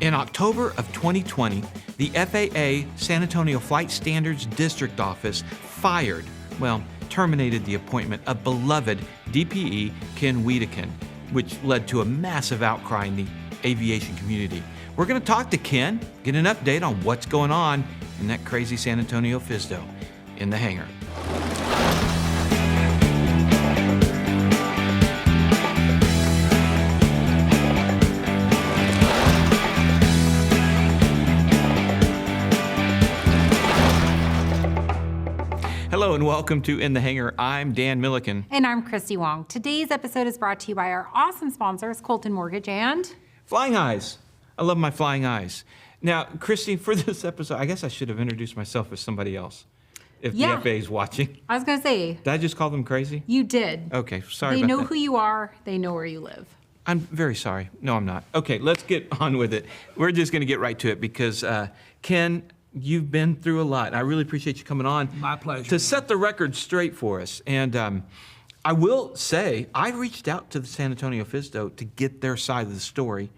In October of 2020, the FAA San Antonio Flight Standards District Office terminated the appointment of beloved DPE Ken Wittekiend, which led to a massive outcry in the aviation community. We're going to talk to Ken, get an update on what's going on in that crazy San Antonio FSDO in the hangar. Hello and welcome to In the Hangar. I'm Dan Milliken. And I'm Christy Wong. Today's episode is brought to you by our awesome sponsors, Colton Mortgage and FlyingEyes. I love my FlyingEyes. Now, Christy, for this episode, I guess I should have introduced myself as somebody else. If the FAA is watching. I was going to say. Did I just call them crazy? You did. Okay, sorry about that. They know who you are. They know where you live. I'm very sorry. No, I'm not. Okay, let's get on with it. We're just going to get right to it because, Ken, you've been through a lot. I really appreciate you coming on. My pleasure. To set the record straight for us. And I will say, I reached out to the San Antonio FSDO to get their side of the story.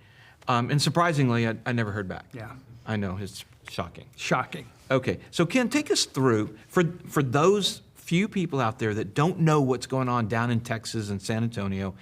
And surprisingly, I never heard back. Yeah. I know, it's shocking. Shocking. Okay, so Ken, take us through, for those few people out there that don't know what's going on down in Texas and San Antonio,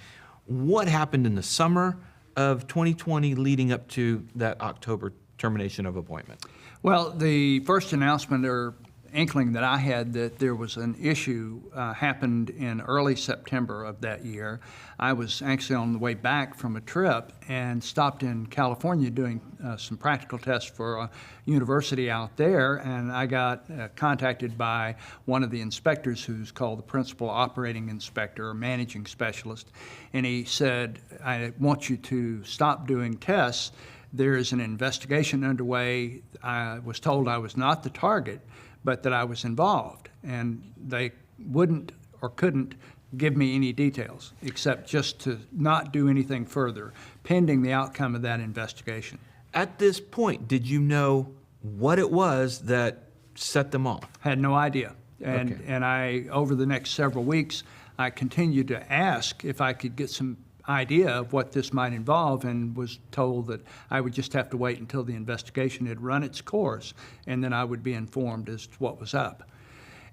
what happened in the summer of 2020 leading up to that October termination of appointment? Well, the first announcement or inkling that I had that there was an issue happened in early September of that year. I was actually on the way back from a trip and stopped in California doing some practical tests for a university out there, and I got contacted by one of the inspectors who's called the principal operating inspector or managing specialist, and he said, I want you to stop doing tests. There is an investigation underway. I was told I was not the target, but that I was involved, and they wouldn't or couldn't give me any details except just to not do anything further pending the outcome of that investigation. At this point, did you know what it was that set them off? Had no idea. And, Okay. and I, over the next several weeks, I continued to ask if I could get some idea of what this might involve, and was told that I would just have to wait until the investigation had run its course, and then I would be informed as to what was up.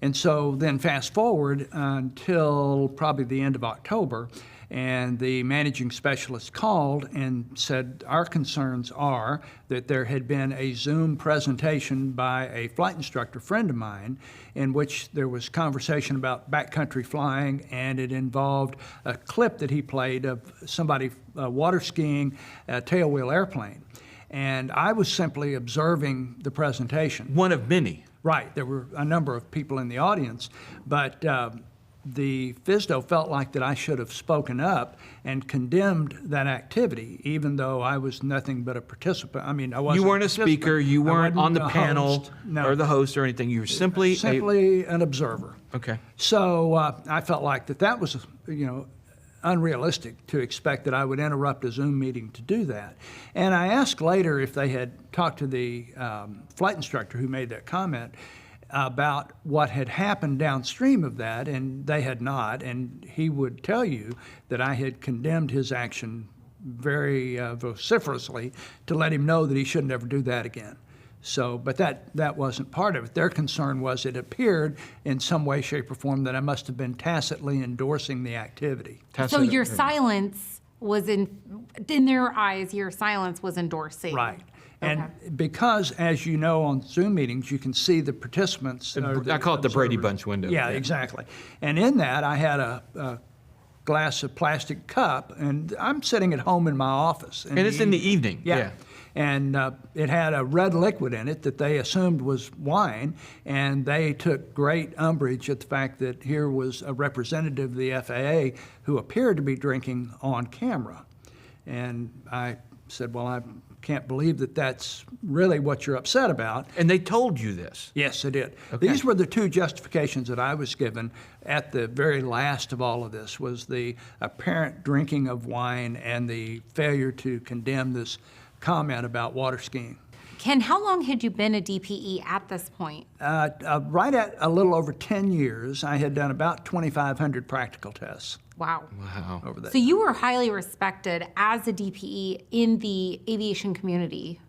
And so then fast forward until probably the end of October, and the managing specialist called and said, our concerns are that there had been a Zoom presentation by a flight instructor friend of mine in which there was conversation about backcountry flying, and it involved a clip that he played of somebody water skiing a tailwheel airplane. And I was simply observing the presentation. One of many. Right, there were a number of people in the audience, but the FSDO felt like that I should have spoken up and condemned that activity, even though I was nothing but a participant. I mean, I wasn't. You weren't a speaker, you weren't on the panel host, no. or the host or anything. You were simply an observer. Okay. So I felt like that was, unrealistic to expect that I would interrupt a Zoom meeting to do that. And I asked later if they had talked to the flight instructor who made that comment about what had happened downstream of that, and they had not. And he would tell you that I had condemned his action very vociferously to let him know that he shouldn't ever do that again. So, but that wasn't part of it. Their concern was it appeared in some way, shape, or form that I must have been tacitly endorsing the activity. So your silence was in their eyes, your silence was endorsing. Right. And because, as you know, on Zoom meetings, you can see the participants. I call it the Brady Bunch window. Yeah, exactly. And in that, I had a glass of plastic cup, and I'm sitting at home in my office. And it's in the evening. Yeah. And it had a red liquid in it that they assumed was wine, and they took great umbrage at the fact that here was a representative of the FAA who appeared to be drinking on camera. And I said, well, I can't believe that that's really what you're upset about. And they told you this? Yes, they did. Okay. These were the two justifications that I was given at the very last of all of this, was the apparent drinking of wine and the failure to condemn this comment about water skiing. Ken, how long had you been a DPE at this point? Right at a little over 10 years. I had done about 2,500 practical tests. Wow. Wow. over that. So you were highly respected as a DPE in the aviation community.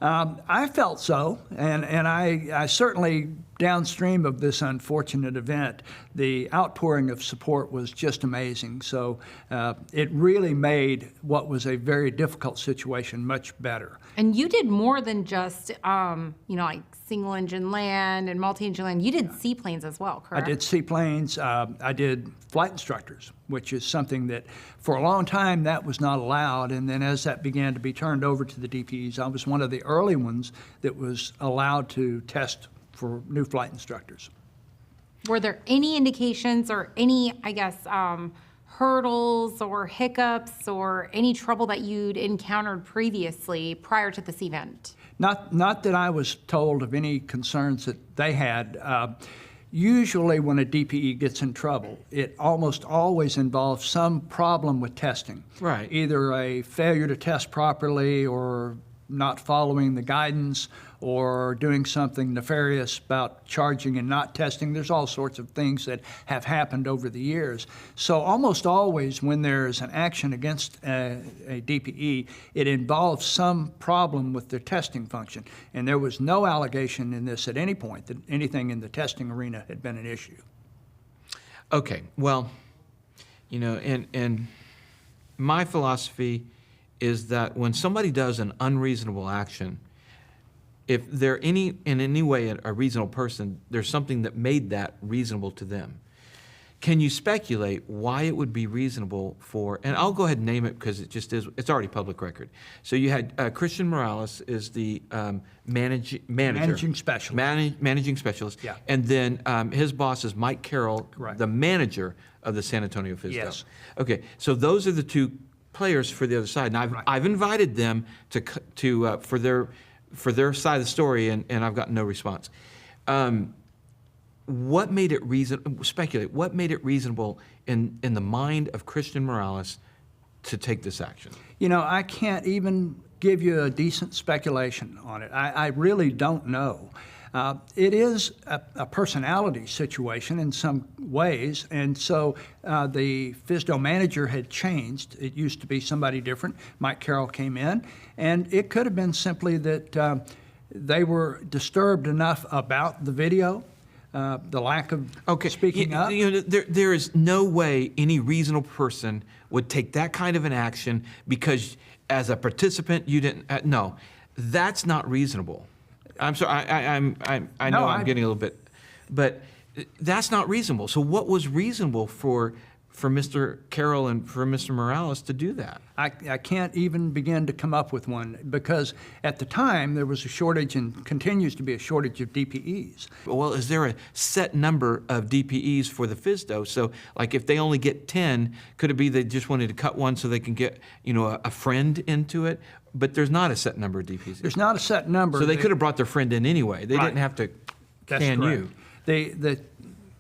I felt so, and I certainly, downstream of this unfortunate event, the outpouring of support was just amazing. So it really made what was a very difficult situation much better. And you did more than just, like single engine land and multi-engine land. You did seaplanes as well, correct? I did seaplanes. I did flight instructors, which is something that for a long time that was not allowed. And then as that began to be turned over to the DPEs, I was one of the early ones that was allowed to test for new flight instructors. Were there any indications or any, hurdles or hiccups or any trouble that you'd encountered previously prior to this event? Not that I was told of any concerns that they had. Usually when a DPE gets in trouble, it almost always involves some problem with testing. Right. Either a failure to test properly or not following the guidance or doing something nefarious about charging and not testing. There's all sorts of things that have happened over the years. So almost always when there's an action against a DPE, it involves some problem with their testing function. And there was no allegation in this at any point that anything in the testing arena had been an issue. Okay, well, and my philosophy is that when somebody does an unreasonable action, if they're in any way a reasonable person, there's something that made that reasonable to them. Can you speculate why it would be reasonable for, and I'll go ahead and name it because it just is, it's already public record. So you had Christian Morales is the managing specialist. Managing specialist. Yeah. And then his boss is Mike Carroll, Correct. the manager of the San Antonio FSDO. Yes. Okay, so those are the two players for the other side. And Right. I've invited them for their side of the story, and I've gotten no response. What made it speculate, what made it reasonable in the mind of Christian Morales to take this action? I can't even give you a decent speculation on it. I really don't know. It is a personality situation in some ways, and so the FSDO manager had changed. It used to be somebody different. Mike Carroll came in, and it could have been simply that they were disturbed enough about the video, the lack of speaking up. There is no way any reasonable person would take that kind of an action because as a participant you didn't. No, that's not reasonable. I'm sorry. I know I'm getting a little bit, but that's not reasonable. So what was reasonable for Mr. Carroll and for Mr. Morales to do that? I can't even begin to come up with one because at the time there was a shortage and continues to be a shortage of DPEs. Well, is there a set number of DPEs for the FSDO? So, like, if they only get 10, could it be they just wanted to cut one so they can get, a friend into it? But there's not a set number of DPEs. There's not a set number. So they could have brought their friend in anyway. They Right. didn't have to That's can correct. you.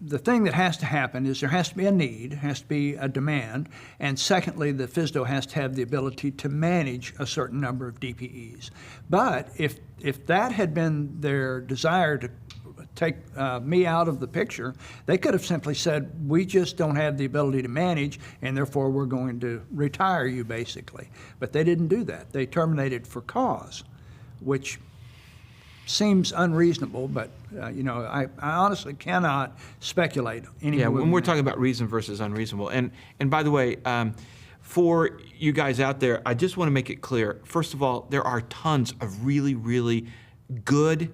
The thing that has to happen is there has to be a need, has to be a demand, and secondly, the FSDO has to have the ability to manage a certain number of DPEs. But if that had been their desire to take me out of the picture, they could have simply said, we just don't have the ability to manage, and therefore we're going to retire you, basically. But they didn't do that. They terminated for cause, which seems unreasonable, but I honestly cannot speculate any more. Yeah, when than we're that. talking about reason versus unreasonable. And by the way, for you guys out there, I just want to make it clear. First of all, there are tons of really, really good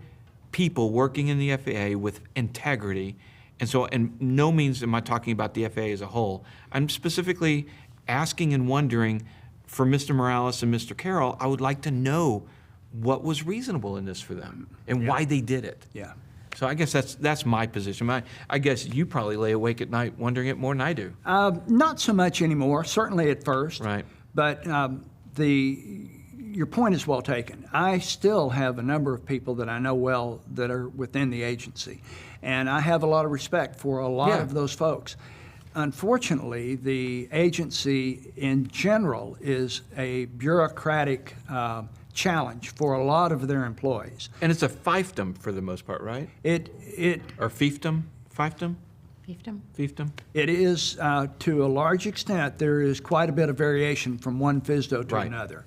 people working in the FAA with integrity. And so, in no means am I talking about the FAA as a whole. I'm specifically asking and wondering for Mr. Morales and Mr. Carroll, I would like to know what was reasonable in this for them and why they did it. Yeah. So I guess that's my position. I guess you probably lay awake at night wondering it more than I do. Not so much anymore, certainly at first. Right. But your point is well taken. I still have a number of people that I know well that are within the agency, and I have a lot of respect for a lot of those folks. Unfortunately, the agency in general is a bureaucratic challenge for a lot of their employees. And it's a fiefdom for the most part, right? It Or fiefdom? Fiefdom? Fiefdom? fiefdom? It is, to a large extent, there is quite a bit of variation from one FSDO to Right. another.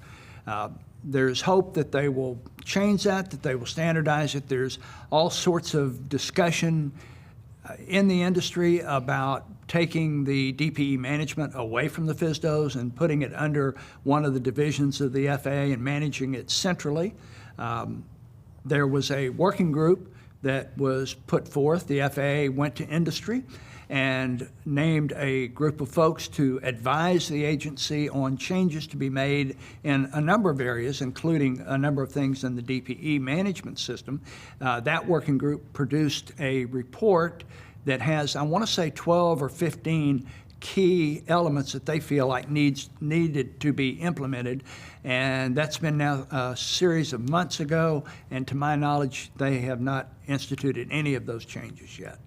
There's hope that they will change that they will standardize it. There's all sorts of discussion in the industry about taking the DPE management away from the FSDOs and putting it under one of the divisions of the FAA and managing it centrally. There was a working group that was put forth. The FAA went to industry and named a group of folks to advise the agency on changes to be made in a number of areas, including a number of things in the DPE management system. That working group produced a report that has, I want to say, 12 or 15 key elements that they feel like needed to be implemented. And that's been now a series of months ago, and to my knowledge, they have not instituted any of those changes yet.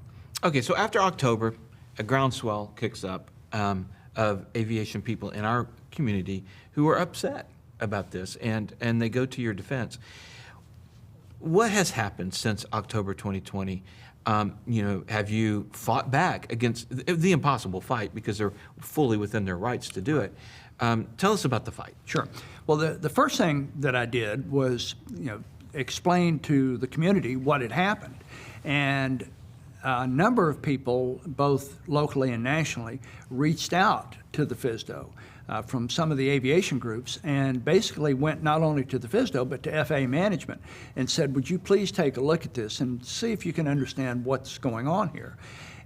Okay, so after October, a groundswell kicks up of aviation people in our community who are upset about this, and they go to your defense. What has happened since October 2020? Have you fought back against the impossible fight, because they're fully within their rights to do it? Tell us about the fight. Sure. Well, the first thing that I did was, explain to the community what had happened. And a number of people, both locally and nationally, reached out to the FSDO from some of the aviation groups, and basically went not only to the FSDO but to FAA management and said, would you please take a look at this and see if you can understand what's going on here?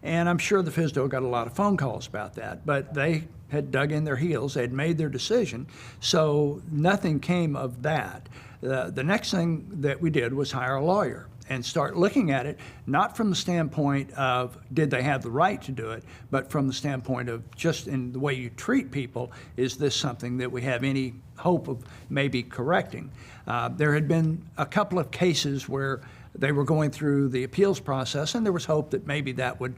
And I'm sure the FSDO got a lot of phone calls about that, but they had dug in their heels, they had made their decision, so nothing came of that. The next thing that we did was hire a lawyer and start looking at it, not from the standpoint of did they have the right to do it, but from the standpoint of just in the way you treat people, is this something that we have any hope of maybe correcting? There had been a couple of cases where they were going through the appeals process, and there was hope that maybe that would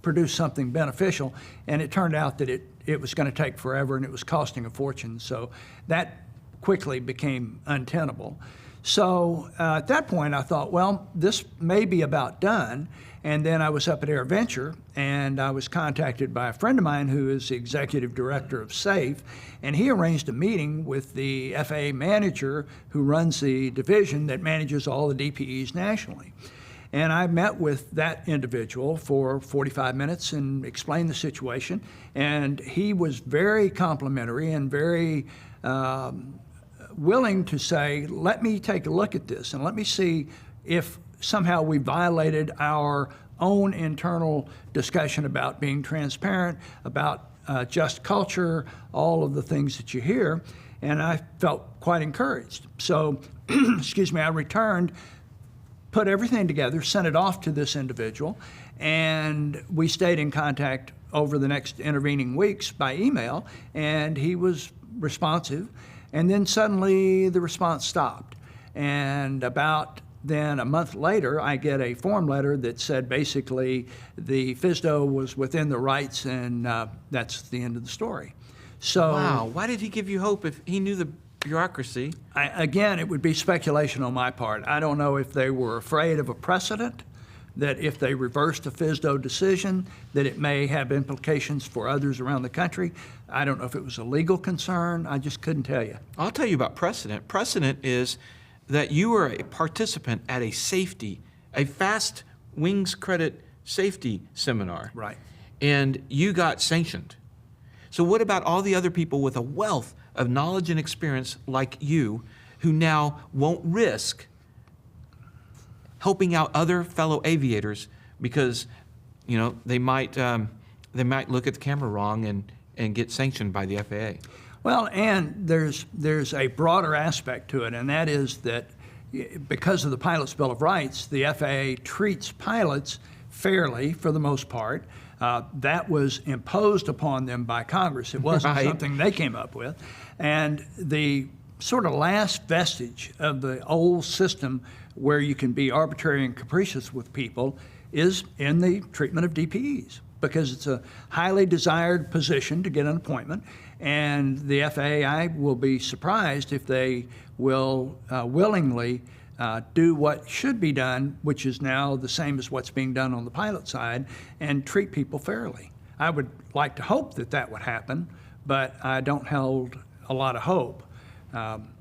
produce something beneficial, and it turned out that it was going to take forever and it was costing a fortune, so that quickly became untenable. So at that point, I thought, well, this may be about done. And then I was up at AirVenture, and I was contacted by a friend of mine who is the executive director of SAFE, and he arranged a meeting with the FAA manager who runs the division that manages all the DPEs nationally. And I met with that individual for 45 minutes and explained the situation, and he was very complimentary and very willing to say, let me take a look at this and let me see if somehow we violated our own internal discussion about being transparent, about just culture, all of the things that you hear. And I felt quite encouraged. So, excuse me, I returned, put everything together, sent it off to this individual, and we stayed in contact over the next intervening weeks by email, and he was responsive. And then suddenly the response stopped. And about then a month later, I get a form letter that said basically the FSDO was within the rights, and that's the end of the story. So, Wow, why did he give you hope if he knew the bureaucracy? Again, it would be speculation on my part. I don't know if they were afraid of a precedent, that if they reversed a FSDO decision, that it may have implications for others around the country. I don't know if it was a legal concern. I just couldn't tell you. I'll tell you about precedent. Precedent is that you were a participant at a fast wings credit safety seminar. Right. And you got sanctioned. So what about all the other people with a wealth of knowledge and experience like you, who now won't risk helping out other fellow aviators because, they might look at the camera wrong and get sanctioned by the FAA? Well, and there's a broader aspect to it, and that is that because of the Pilot's Bill of Rights, the FAA treats pilots fairly for the most part. That was imposed upon them by Congress. It wasn't Right. something they came up with. And the sort of last vestige of the old system where you can be arbitrary and capricious with people is in the treatment of DPEs, because it's a highly desired position to get an appointment, and the FAA will be surprised if they will willingly do what should be done, which is now the same as what's being done on the pilot side, and treat people fairly. I would like to hope that that would happen, but I don't hold a lot of hope.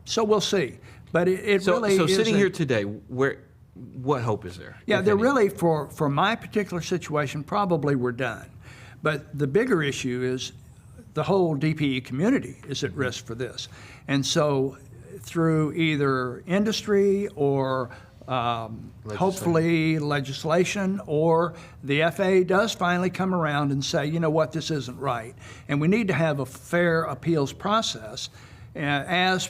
So we'll see. But it really is. So sitting here today, what hope is there? Yeah, if they're any? really, for my particular situation, probably we're done. But the bigger issue is the whole DPE community is at risk for this. And so through either industry or hopefully legislation, or the FAA does finally come around and say, you know what, this isn't right. And we need to have a fair appeals process as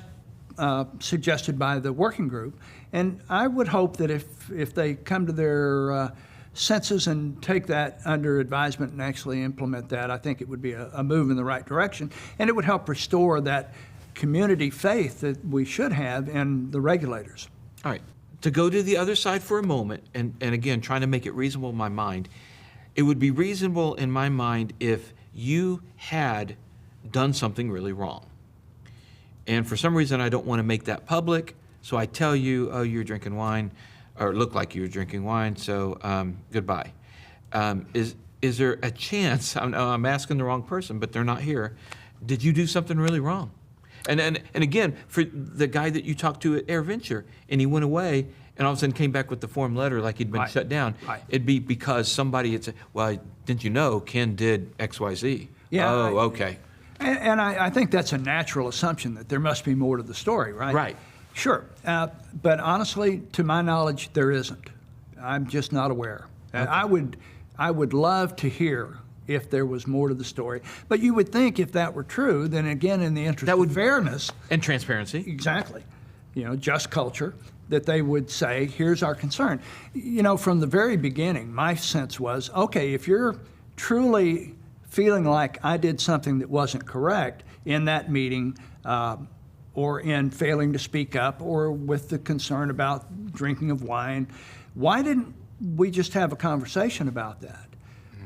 suggested by the working group. And I would hope that if they come to their senses and take that under advisement and actually implement that, I think it would be a move in the right direction. And it would help restore that community faith that we should have in the regulators. All right. To go to the other side for a moment, and again, trying to make it reasonable in my mind, it would be reasonable in my mind if you had done something really wrong. And for some reason, I don't want to make that public, so I tell you, oh, you're drinking wine, or look like you were drinking wine, so goodbye. Is there a chance, I'm asking the wrong person, but they're not here, did you do something really wrong? And again, for the guy that you talked to at AirVenture, and he went away, and all of a sudden came back with the form letter like he'd been Right. shut down, Right. it'd be because somebody had said, well, didn't you know Ken did X, Y, Z? Yeah, Oh, okay. And I think that's a natural assumption that there must be more to the story, right? Right. Sure. But honestly, to my knowledge, there isn't. I'm just not aware. I would love to hear if there was more to the story. But you would think if that were true, then again, in the interest of fairness. And transparency. Exactly. Just culture, that they would say, here's our concern. From the very beginning, my sense was, okay, if you're truly feeling like I did something that wasn't correct in that meeting, or in failing to speak up, or with the concern about drinking of wine, why didn't we just have a conversation about that?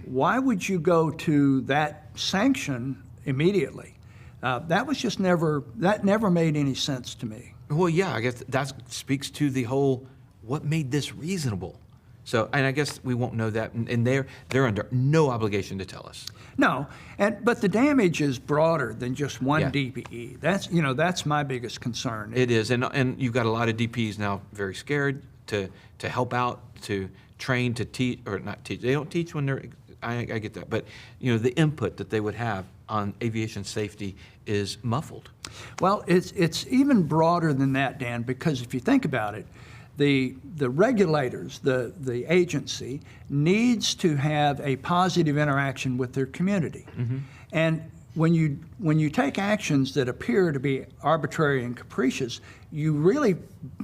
Why would you go to that sanction immediately? That never made any sense to me. Well, yeah, I guess that speaks to the whole, what made this reasonable? So, and I guess we won't know that, and they're under no obligation to tell us. No, but the damage is broader than just one Yeah. DPE. That's my biggest concern. It is, and you've got a lot of DPs now very scared to help out, to train, to teach, or not teach. They don't teach when they're, I get that, but the input that they would have on aviation safety is muffled. Well, it's even broader than that, Dan, because if you think about it, the regulators, the agency, needs to have a positive interaction with their community. Mm-hmm. And when you take actions that appear to be arbitrary and capricious, you really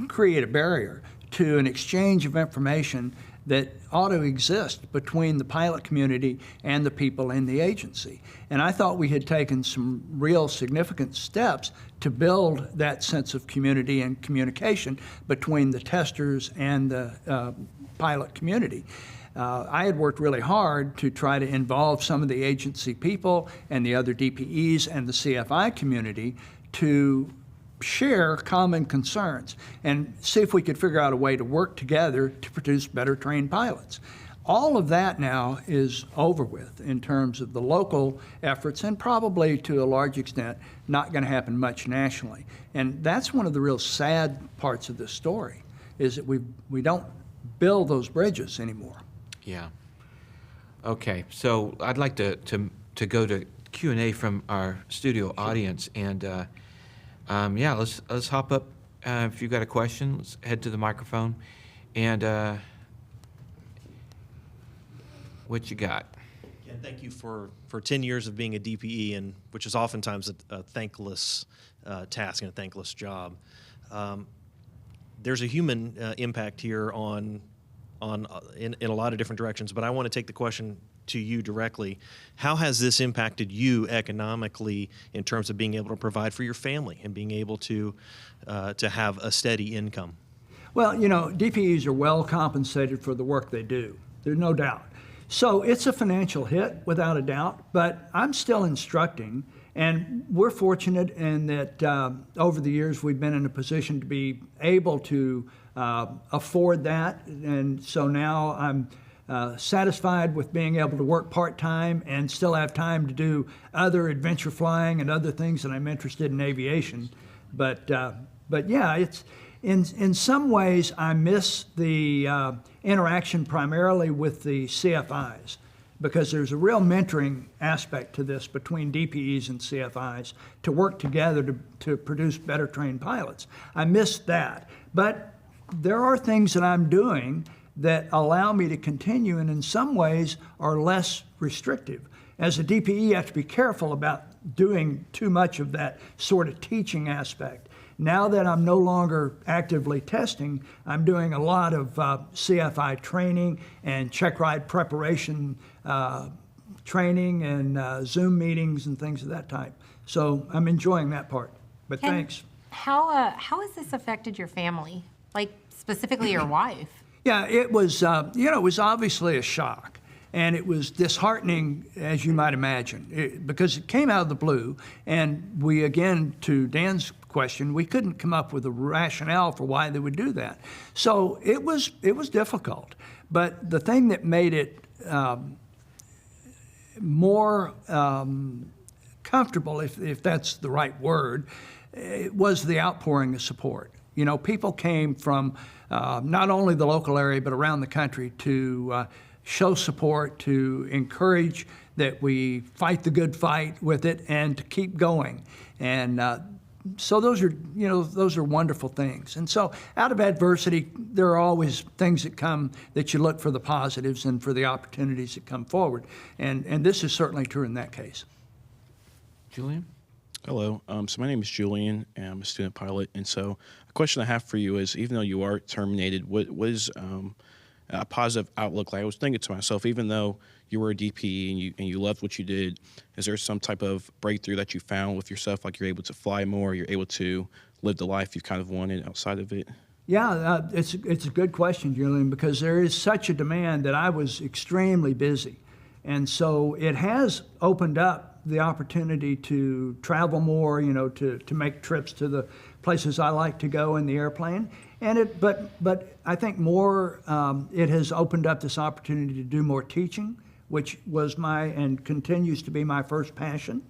create a barrier to an exchange of information that ought to exist between the pilot community and the people in the agency. And I thought we had taken some real significant steps to build that sense of community and communication between the testers and the pilot community. I had worked really hard to try to involve some of the agency people and the other DPEs and the CFI community to share common concerns and see if we could figure out a way to work together to produce better trained pilots. All of that now is over with in terms of the local efforts, and probably to a large extent not going to happen much nationally. And that's one of the real sad parts of this story, is that we don't build those bridges anymore. Yeah. Okay, so I'd like to go to Q&A from our studio audience, and yeah, let's hop up. If you've got a question, let's head to the microphone. And what you got? Ken, thank you for 10 years of being a DPE, and which is oftentimes a thankless task and a thankless job. There's a human impact here in a lot of different directions, but I want to take the question to you directly. How has this impacted you economically in terms of being able to provide for your family and being able to have a steady income? Well, DPEs are well compensated for the work they do. There's no doubt. So it's a financial hit, without a doubt, but I'm still instructing, And we're fortunate in that over the years we've been in a position to be able to afford that. And so now I'm satisfied with being able to work part-time and still have time to do other adventure flying and other things that I'm interested in aviation. But yeah, it's in some ways I miss the interaction primarily with the CFIs, because there's a real mentoring aspect to this between DPEs and CFIs to work together to produce better trained pilots. I miss that. But there are things that I'm doing that allow me to continue and in some ways are less restrictive. As a DPE, you have to be careful about doing too much of that sort of teaching aspect. Now that I'm no longer actively testing, I'm doing a lot of CFI training and check ride preparation training and Zoom meetings and things of that type. So I'm enjoying that part, but Ken, thanks. How has this affected your family, like specifically your wife? Yeah, it was, it was obviously a shock. And it was disheartening, as you might imagine, because it came out of the blue. And we, again, to Dan's question, we couldn't come up with a rationale for why they would do that. So it was difficult. But the thing that made it more comfortable, if that's the right word, it was the outpouring of support. You know, people came from not only the local area, but around the country to show support, to encourage that we fight the good fight with it and to keep going. And so those are wonderful things. And so out of adversity, there are always things that come that you look for the positives and for the opportunities that come forward. And this is certainly true in that case. Julian? Hello. So my name is Julian, and I'm a student pilot. And so a question I have for you is, even though you are terminated, what is a positive outlook? Like, I was thinking to myself, even though you were a DPE and you loved what you did, is there some type of breakthrough that you found with yourself? Like, you're able to fly more, you're able to live the life you kind of wanted outside of it? Yeah, it's a good question, Julian, because there is such a demand that I was extremely busy. And so it has opened up the opportunity to travel more, to make trips to the places I like to go in the airplane. And but I think more, it has opened up this opportunity to do more teaching, which was and continues to be my first passion.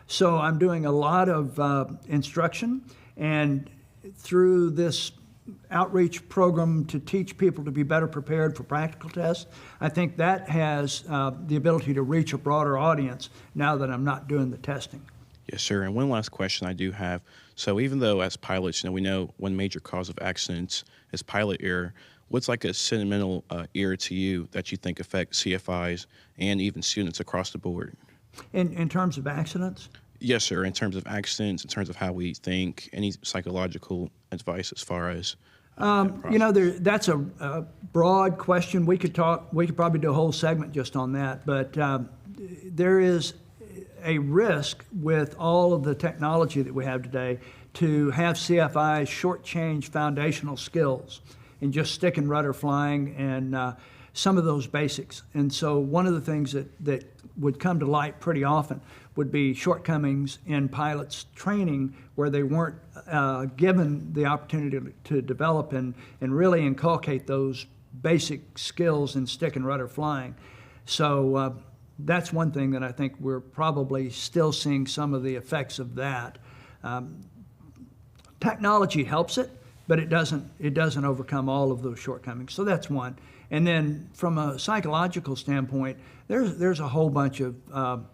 So I'm doing a lot of instruction, and through this outreach program to teach people to be better prepared for practical tests, I think that has the ability to reach a broader audience now that I'm not doing the testing. Yes, sir. And one last question I do have. So even though as pilots, we know one major cause of accidents is pilot error, what's like a sentimental error to you that you think affects CFIs and even students across the board? In terms of accidents? Yes, sir. In terms of accidents, in terms of how we think, any psychological advice as far as that's a broad question. We could probably do a whole segment just on that. But there is a risk with all of the technology that we have today to have CFIs shortchange foundational skills in just stick and rudder flying and some of those basics. And so one of the things that would come to light pretty often would be shortcomings in pilots' training where they weren't given the opportunity to develop and really inculcate those basic skills in stick and rudder flying. So that's one thing that I think we're probably still seeing some of the effects of that. Technology helps it, but it doesn't overcome all of those shortcomings. So that's one. And then from a psychological standpoint, there's a whole bunch of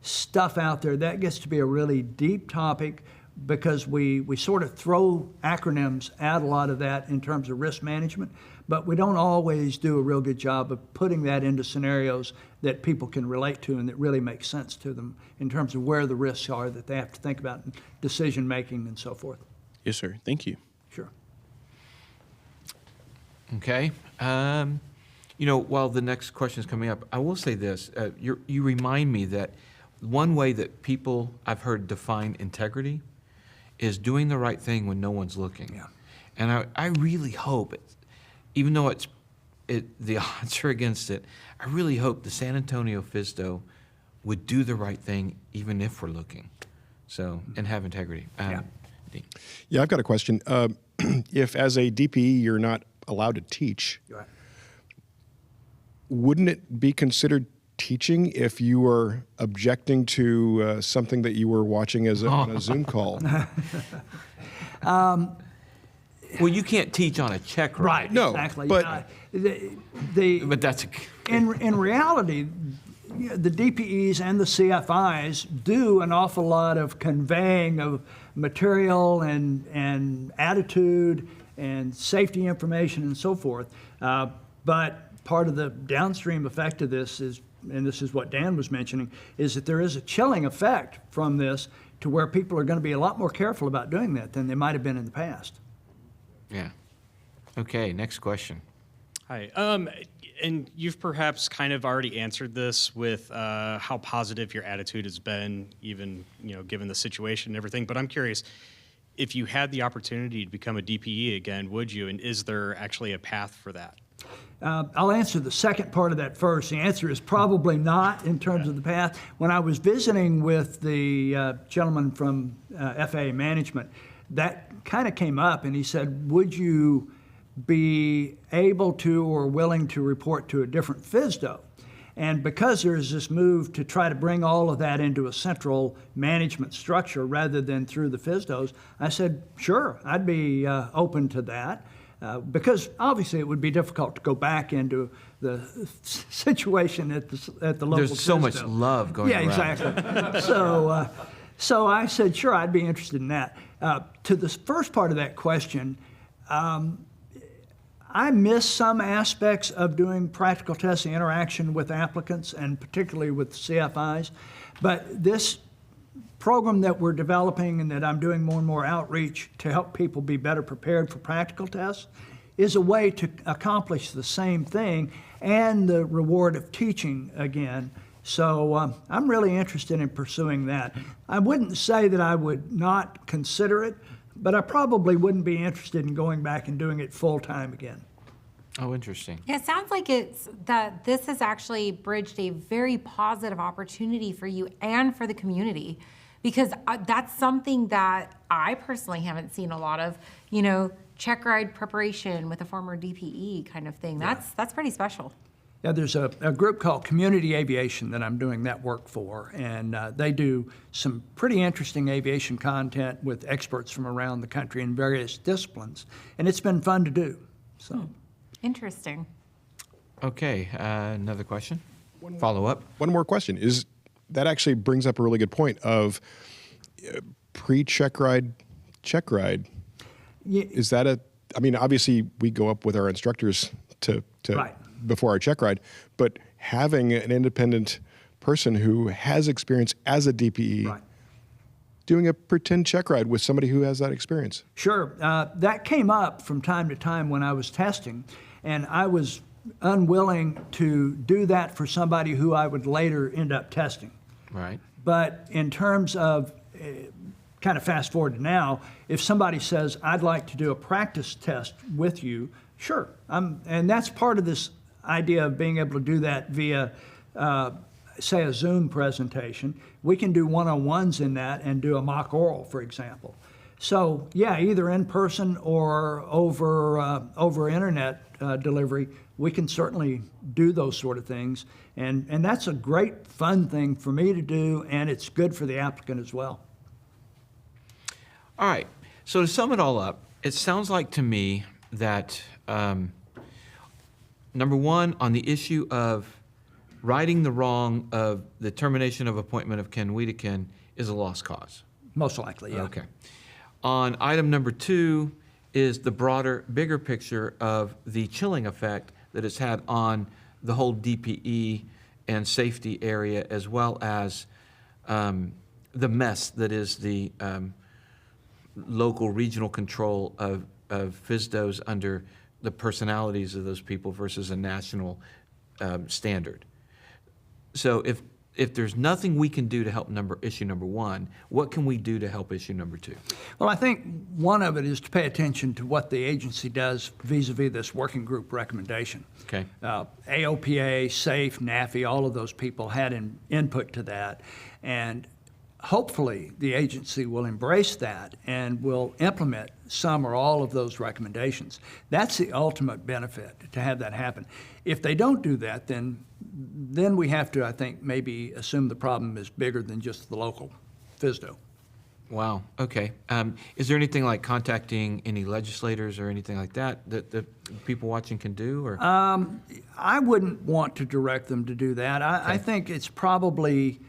stuff out there that gets to be a really deep topic because we sort of throw acronyms at a lot of that in terms of risk management, but we don't always do a real good job of putting that into scenarios that people can relate to and that really make sense to them in terms of where the risks are that they have to think about in decision making and so forth. Yes, sir. Thank you. Sure. Okay. While the next question is coming up, I will say this. You remind me that one way that people I've heard define integrity is doing the right thing when no one's looking. Yeah. And I really hope, even though the odds are against it, I really hope the San Antonio FSDO would do the right thing even if we're looking. So, and have integrity. Dean. Yeah, I've got a question. If as a DPE you're not allowed to teach, Right. wouldn't it be considered teaching if you were objecting to something that you were watching on a Zoom call? Well, you can't teach on a check ride. Right, No, exactly. but- But that's, In reality, the DPEs and the CFIs do an awful lot of conveying of material and attitude and safety information and so forth. But part of the downstream effect of this is, and this is what Dan was mentioning, is that there is a chilling effect from this to where people are going to be a lot more careful about doing that than they might have been in the past. yeah. Okay, next question. Hi. And you've perhaps kind of already answered this with how positive your attitude has been, even given the situation and everything. But I'm curious, if you had the opportunity to become a DPE again, would you? And is there actually a path for that? I'll answer the second part of that first. The answer is probably not in terms of the path. When I was visiting with the gentleman from FAA management, that kind of came up, and he said, would you be able to or willing to report to a different FSDO? And because there's this move to try to bring all of that into a central management structure rather than through the FSDOs, I said, sure, I'd be open to that. Because obviously it would be difficult to go back into the situation at the local There's so much FSDO. love going Yeah, around. exactly. So I said, sure, I'd be interested in that. To the first part of that question, I miss some aspects of doing practical testing interaction with applicants and particularly with CFIs. But this program that we're developing and that I'm doing more and more outreach to help people be better prepared for practical tests is a way to accomplish the same thing and the reward of teaching again. So I'm really interested in pursuing that. I wouldn't say that I would not consider it, but I probably wouldn't be interested in going back and doing it full time again. Oh, interesting. Yeah, it sounds like it's that this has actually bridged a very positive opportunity for you and for the community, because that's something that I personally haven't seen a lot of, check ride preparation with a former DPE kind of thing. That's pretty special. Yeah, there's a group called Community Aviation that I'm doing that work for, and they do some pretty interesting aviation content with experts from around the country in various disciplines, and it's been fun to do. So. Interesting. Okay, another question? Follow up? One more question. That actually brings up a really good point of pre-check ride, check ride. Yeah. Is that obviously we go up with our instructors to Right. before our check ride, but having an independent person who has experience as a DPE Right. doing a pretend check ride with somebody who has that experience. Sure. That came up from time to time when I was testing, and I was unwilling to do that for somebody who I would later end up testing. Right. But in terms of kind of fast forward to now, if somebody says, I'd like to do a practice test with you, sure. And that's part of this idea of being able to do that via, say, a Zoom presentation. We can do one-on-ones in that and do a mock oral, for example. So, yeah, either in person or over internet delivery, we can certainly do those sort of things. And that's a great, fun thing for me to do, and it's good for the applicant as well. All right, so to sum it all up, it sounds like to me that, number one, on the issue of righting the wrong of the termination of appointment of Ken Wittekiend is a lost cause. Most likely, yeah. Okay. On item number two is the broader, bigger picture of the chilling effect that it's had on the whole DPE and safety area, as well as the mess that is the local regional control of FSDOs under the personalities of those people versus a national standard. So if there's nothing we can do to help issue number one, what can we do to help issue number two? Well, I think one of it is to pay attention to what the agency does vis-a-vis this working group recommendation. Okay. AOPA, SAFE, NAFI, all of those people had input to that. And hopefully the agency will embrace that and will implement some or all of those recommendations. That's the ultimate benefit, to have that happen. If they don't do that, then we have to, I think, maybe assume the problem is bigger than just the local FSDO. Wow, okay. Is there anything like contacting any legislators or anything like that people watching can do? Or I wouldn't want to direct them to do that. I think it's probably,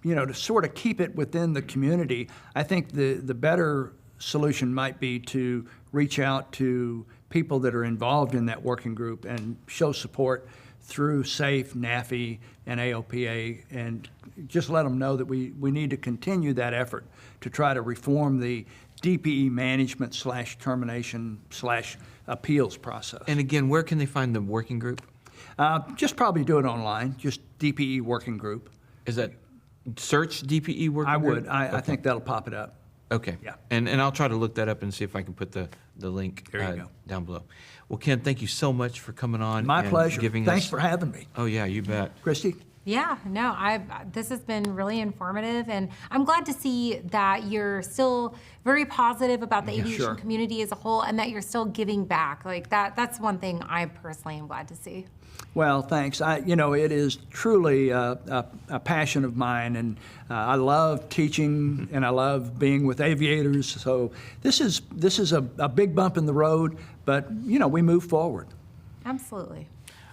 to sort of keep it within the community. I think the better solution might be to reach out to people that are involved in that working group and show support through SAFE, NAFI, and AOPA, and just let them know that we need to continue that effort to try to reform the DPE management / termination / appeals process. And again, where can they find the working group? Just probably do it online, just DPE working group. Is that search DPE working I group? would. I think that'll pop it up. Okay. Yeah. And I'll try to look that up and see if I can put the link There you go. down below. Well, Ken, thank you so much for coming on. My and pleasure. Giving Thanks us, for having me. Oh, yeah, you bet. Christy? Yeah, no, this has been really informative, and I'm glad to see that you're still very positive about the aviation sure. community as a whole, and that you're still giving back. Like that's one thing I personally am glad to see. Well, thanks. It is truly a passion of mine, and I love teaching, and I love being with aviators. So this is a big bump in the road, but we move forward. Absolutely.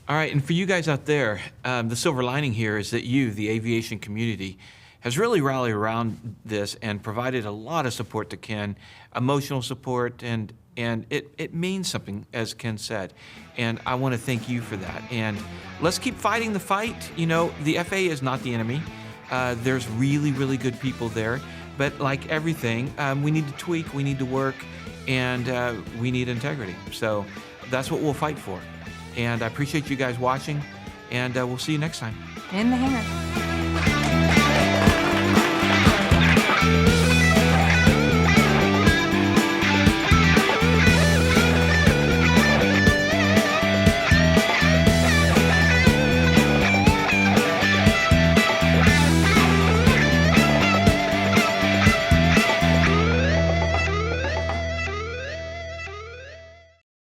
All right, and for you guys out there, the silver lining here is that you, the aviation community, has really rallied around this and provided a lot of support to Ken, emotional support, and it means something, as Ken said. And I want to thank you for that. And let's keep fighting the fight. The FAA is not the enemy. There's really, really good people there. But like everything, we need to tweak, we need to work, and we need integrity. So that's what we'll fight for. And I appreciate you guys watching, and we'll see you next time. In the hangar.